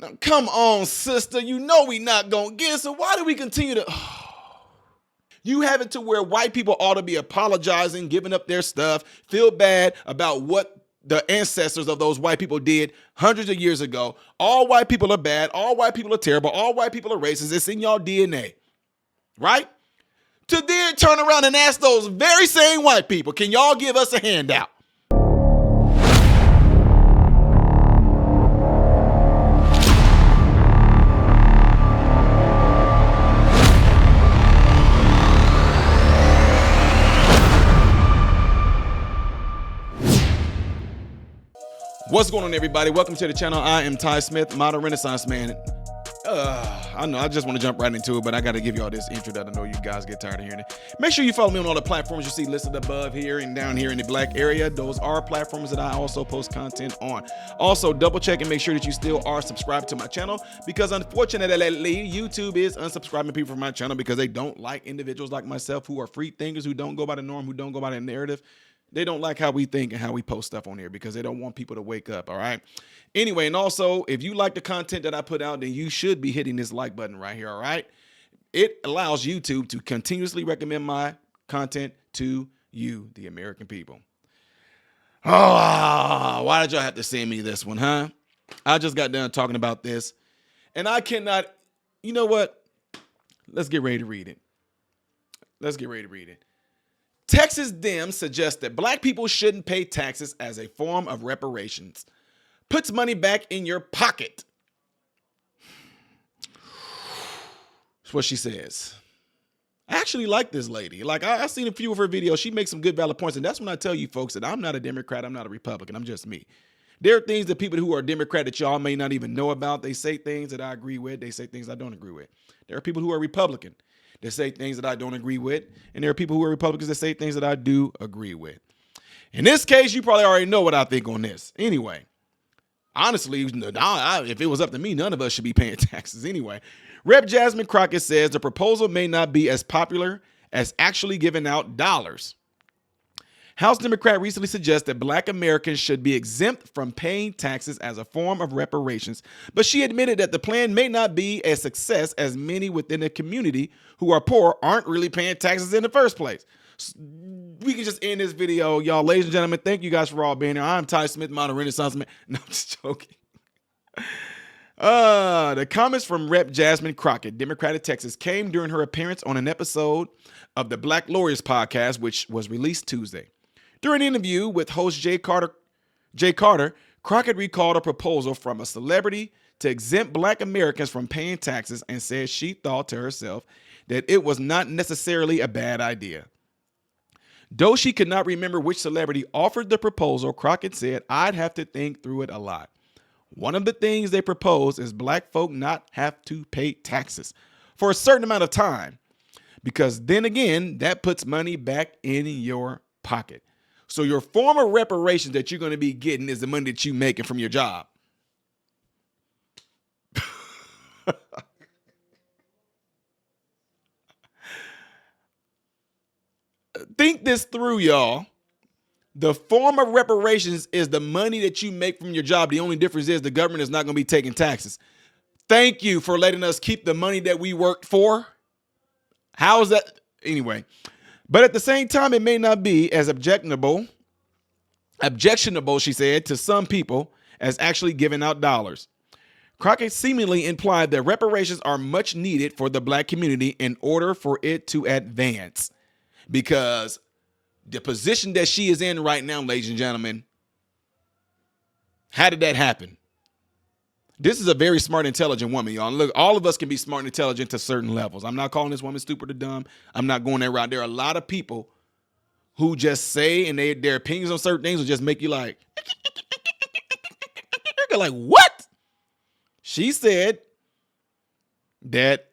Now, come on, sister. You know we not going to get it, so why do we continue to... You have it to where white people ought to be apologizing, giving up their stuff, feel bad about what the ancestors of those white people did hundreds of years ago. All white people are bad. All white people are terrible. All white people are racist. It's in y'all DNA, right? To then turn around and ask those very same white people, can y'all give us a handout? What's going on, everybody? Welcome to the channel. I am Ty Smith, modern Renaissance man. I know I just want to jump right into it, but I got to give y'all this intro that I know you guys get tired of hearing it. Make sure you follow me on all the platforms you see listed above here and down here in the black area. Those are platforms that I also post content on. Also, double check and make sure that you still are subscribed to my channel, because unfortunately, YouTube is unsubscribing people from my channel because they don't like individuals like myself who are free thinkers, who don't go by the norm, who don't go by the narrative. They don't like how we think and how we post stuff on here because they don't want people to wake up, all right? Anyway, and also, if you like the content that I put out, then you should be hitting this like button right here, all right? It allows YouTube to continuously recommend my content to you, the American people. Oh, why did y'all have to send me this one, huh? I just got done talking about this, and I cannot, you know what? Let's get ready to read it. Texas Dems suggest that black people shouldn't pay taxes as a form of reparations. Puts money back in your pocket. That's what she says. I actually like this lady. Like, I've seen a few of her videos. She makes some good, valid points. And that's when I tell you folks that I'm not a Democrat. I'm not a Republican. I'm just me. There are things that people who are Democrat that y'all may not even know about. They say things that I agree with. They say things I don't agree with. There are people who are Republican that say things that I don't agree with. And there are people who are Republicans that say things that I do agree with. In this case, you probably already know what I think on this. Anyway, honestly, if it was up to me, none of us should be paying taxes anyway. Rep. Jasmine Crockett says the proposal may not be as popular as actually giving out dollars. House Democrat recently suggested that black Americans should be exempt from paying taxes as a form of reparations, but she admitted that the plan may not be a success as many within the community who are poor aren't really paying taxes in the first place. We can just end this video, y'all. Ladies and gentlemen, thank you guys for all being here. I'm Ty Smith, modern Renaissance man. No, I'm just joking. The comments from Rep. Jasmine Crockett, Democrat of Texas, came during her appearance on an episode of the Black Lawyers podcast, which was released Tuesday. During an interview with host Jay Carter, Crockett recalled a proposal from a celebrity to exempt black Americans from paying taxes and said she thought to herself that it was not necessarily a bad idea. Though she could not remember which celebrity offered the proposal, Crockett said, "I'd have to think through it a lot. One of the things they propose is black folk not have to pay taxes for a certain amount of time, because then again, that puts money back in your pocket." So your form of reparations that you're going to be getting is the money that you're making from your job. Think this through, y'all. The form of reparations is the money that you make from your job. The only difference is the government is not going to be taking taxes. Thank you for letting us keep the money that we worked for. How is that? Anyway. But at the same time, it may not be as objectionable, she said, to some people as actually giving out dollars. Crockett seemingly implied that reparations are much needed for the black community in order for it to advance. Because the position that she is in right now, ladies and gentlemen, how did that happen? This is a very smart, intelligent woman, y'all. Look, all of us can be smart and intelligent to certain levels. I'm not calling this woman stupid or dumb. I'm not going that route. There are a lot of people who just say, and their opinions on certain things will just make you like, like, what? She said that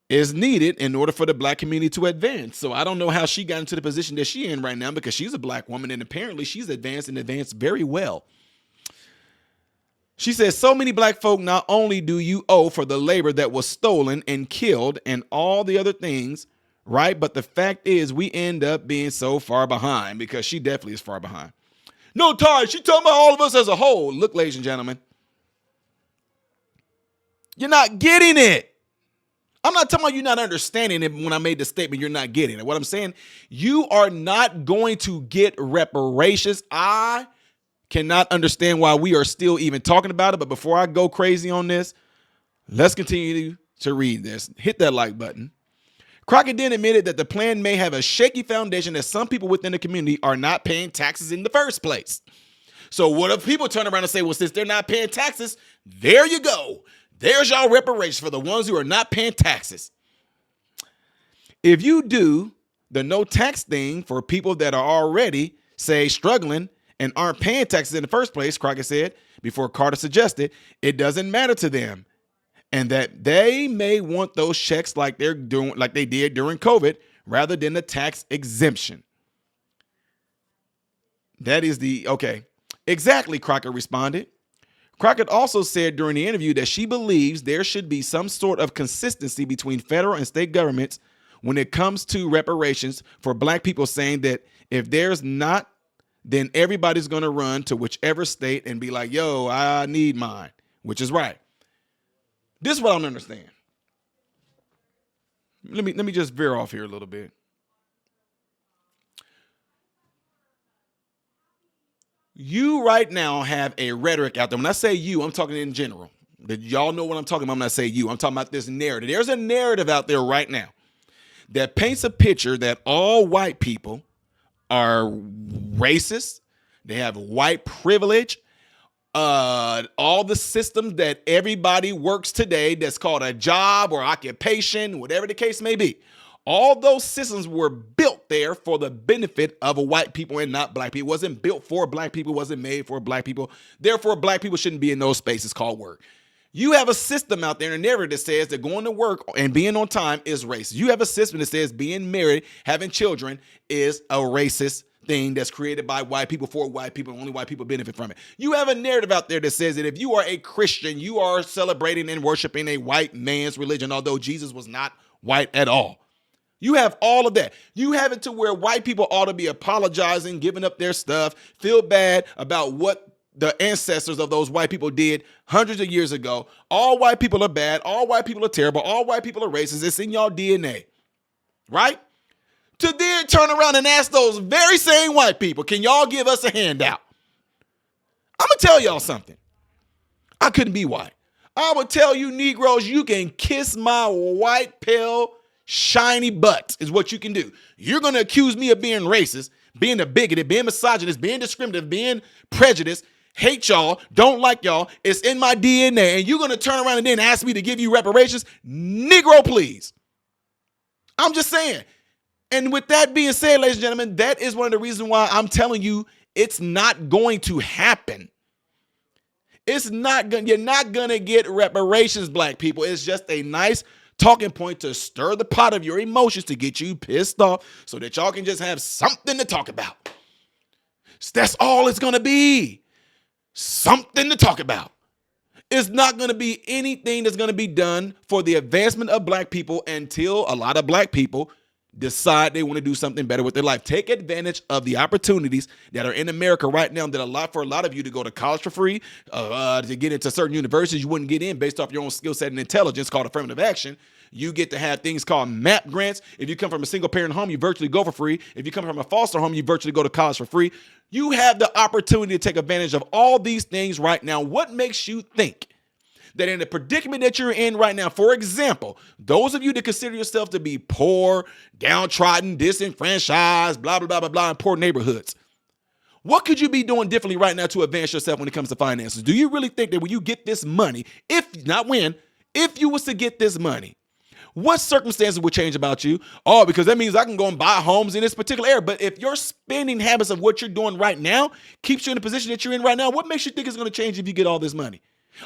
is needed in order for the black community to advance. So I don't know how she got into the position that she's in right now, because she's a black woman and apparently she's advanced very well. She says, so many black folk, not only do you owe for the labor that was stolen and killed and all the other things, right? But the fact is we end up being so far behind, because she definitely is far behind. No, Ty, she talking about all of us as a whole. Look, ladies and gentlemen, You're not getting it. I'm not talking about you not understanding it when I made the statement you're not getting it. What I'm saying, you are not going to get reparations. I cannot understand why we are still even talking about it. But before I go crazy on this, let's continue to read this. Hit that like button. Crockett then admitted that the plan may have a shaky foundation, as some people within the community are not paying taxes in the first place. So what if people turn around and say, well, since they're not paying taxes, there you go. There's y'all reparations for the ones who are not paying taxes. If you do the no tax thing for people that are already, say, struggling and aren't paying taxes in the first place, Crockett said, before Carter suggested, it doesn't matter to them, and that they may want those checks like they did during COVID, rather than the tax exemption. That is okay. Exactly, Crockett responded. Crockett also said during the interview that she believes there should be some sort of consistency between federal and state governments when it comes to reparations for black people, saying that if there's not, then everybody's going to run to whichever state and be like, yo, I need mine, which is right. This is what I don't understand. Let me just veer off here a little bit. You right now have a rhetoric out there. When I say you, I'm talking in general. That y'all know what I'm talking about when I say you. I'm talking about this narrative. There's a narrative out there right now that paints a picture that all white people are racist. They have white privilege. All the systems that everybody works today that's called a job or occupation, whatever the case may be. All those systems were built there for the benefit of white people and not black people. It wasn't built for black people. It wasn't made for black people. Therefore, black people shouldn't be in those spaces called work. You have a system out there in the narrative that says that going to work and being on time is racist. You have a system that says being married, having children is a racist thing that's created by white people for white people. Only white people benefit from it. You have a narrative out there that says that if you are a Christian, you are celebrating and worshiping a white man's religion, although Jesus was not white at all. You have all of that. You have it to where white people ought to be apologizing, giving up their stuff, feel bad about what the ancestors of those white people did hundreds of years ago. All white people are bad. All white people are terrible. All white people are racist. It's in y'all DNA, right? To then turn around and ask those very same white people, can y'all give us a handout? I'm going to tell y'all something. I couldn't be white. I would tell you Negroes, you can kiss my white, pale, shiny butt is what you can do. You're going to accuse me of being racist, being a bigoted, being misogynist, being discriminative, being prejudiced, hate y'all, don't like y'all. It's in my DNA. And you're going to turn around and then ask me to give you reparations? Negro, please. I'm just saying. And with that being said, ladies and gentlemen, that is one of the reasons why I'm telling you it's not going to happen. It's not going. You're not going to get reparations, black people. It's just a nice talking point to stir the pot of your emotions to get you pissed off so that y'all can just have something to talk about. That's all it's going to be. Something to talk about. It's not going to be anything that's going to be done for the advancement of black people until a lot of black people decide they want to do something better with their life. Take advantage of the opportunities that are in America right now that for a lot of you to go to college for free, to get into certain universities you wouldn't get in based off your own skill set and intelligence, called affirmative action. You get to have things called MAP grants. If you come from a single parent home, you virtually go for free. If you come from a foster home, you virtually go to college for free. You have the opportunity to take advantage of all these things right now. What makes you think that in the predicament that you're in right now, for example, those of you that consider yourself to be poor, downtrodden, disenfranchised, blah, blah, blah, blah, blah, in poor neighborhoods, what could you be doing differently right now to advance yourself when it comes to finances? Do you really think that when you get this money, if you was to get this money, what circumstances would change about you? Oh, because that means I can go and buy homes in this particular area. But if your spending habits of what you're doing right now keeps you in the position that you're in right now, what makes you think it's going to change if you get all this money?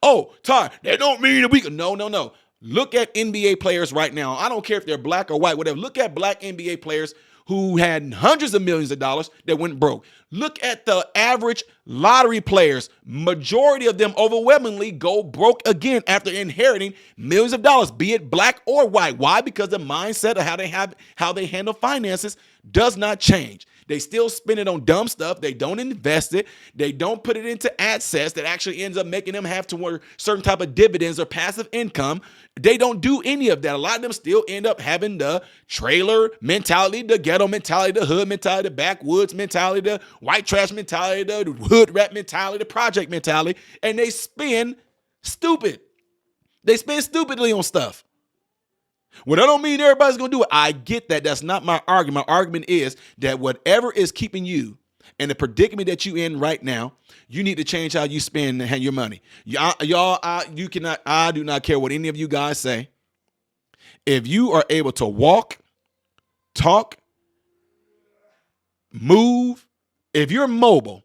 Oh, Ty, that don't mean that we can. No. Look at NBA players right now. I don't care if they're black or white, whatever. Look at black NBA players who had hundreds of millions of dollars that went broke. Look at the average lottery players. Majority of them overwhelmingly go broke again after inheriting millions of dollars, be it black or white. Why? Because the mindset of how they handle finances does not change. They still spend it on dumb stuff. They don't invest it. They don't put it into assets that actually ends up making them have to work certain type of dividends or passive income. They don't do any of that. A lot of them still end up having the trailer mentality, the ghetto mentality, the hood mentality, the backwoods mentality, the white trash mentality, the hood rat mentality, the project mentality, and they spend stupid. They spend stupidly on stuff. Well, that don't mean everybody's going to do it. I get that. That's not my argument. My argument is that whatever is keeping you in the predicament that you're in right now, you need to change how you spend your money. I do not care what any of you guys say. If you are able to walk, talk, move, if you're mobile,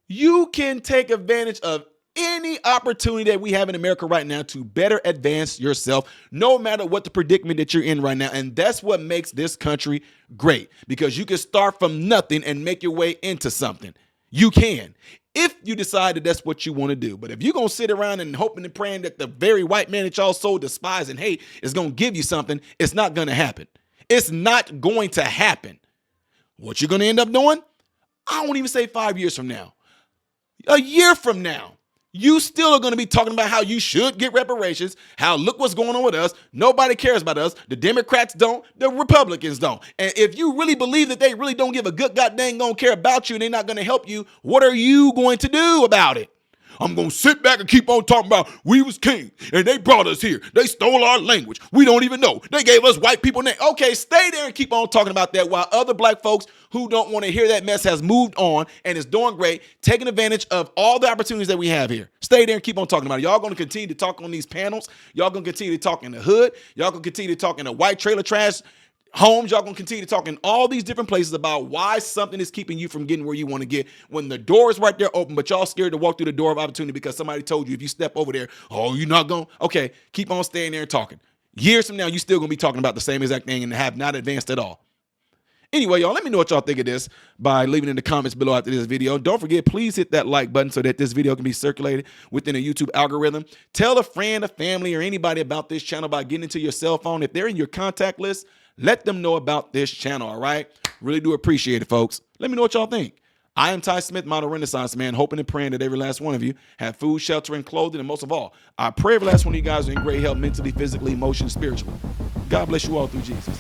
you can take advantage of any opportunity that we have in America right now to better advance yourself, no matter what the predicament that you're in right now. And that's what makes this country great, because you can start from nothing and make your way into something. You can, if you decide that that's what you want to do. But if you're going to sit around and hoping and praying that the very white man that y'all so despise and hate is going to give you something, it's not going to happen. It's not going to happen. What you're going to end up doing, I won't even say 5 years from now, a year from now, you still are going to be talking about how you should get reparations, how look what's going on with us. Nobody cares about us. The Democrats don't. The Republicans don't. And if you really believe that they really don't give a good goddamn gonna care about you and they're not going to help you, what are you going to do about it? I'm going to sit back and keep on talking about we was king and they brought us here. They stole our language. We don't even know. They gave us white people names. Okay, stay there and keep on talking about that while other black folks who don't want to hear that mess has moved on and is doing great, taking advantage of all the opportunities that we have here. Stay there and keep on talking about it. Y'all going to continue to talk on these panels. Y'all going to continue to talk in the hood. Y'all going to continue to talk in the white trailer trash homes. Y'all gonna continue to talk in all these different places about why something is keeping you from getting where you want to get when the door is right there open, but y'all scared to walk through the door of opportunity because somebody told you if you step over there, oh, you're not going. Okay, keep on staying there and talking. Years from now, you still gonna be talking about the same exact thing and have not advanced at all. Anyway, y'all, let me know what y'all think of this by leaving in the comments below after this video. Don't forget, please hit that like button so that this video can be circulated within a YouTube algorithm. Tell a friend, a family, or anybody about this channel by getting into your cell phone. If they're in your contact list, let them know about this channel, all right? Really do appreciate it, folks. Let me know what y'all think. I am Ty Smith, model Renaissance man, hoping and praying that every last one of you have food, shelter, and clothing, and most of all, I pray every last one of you guys are in great health mentally, physically, emotionally, spiritually. God bless you all through Jesus.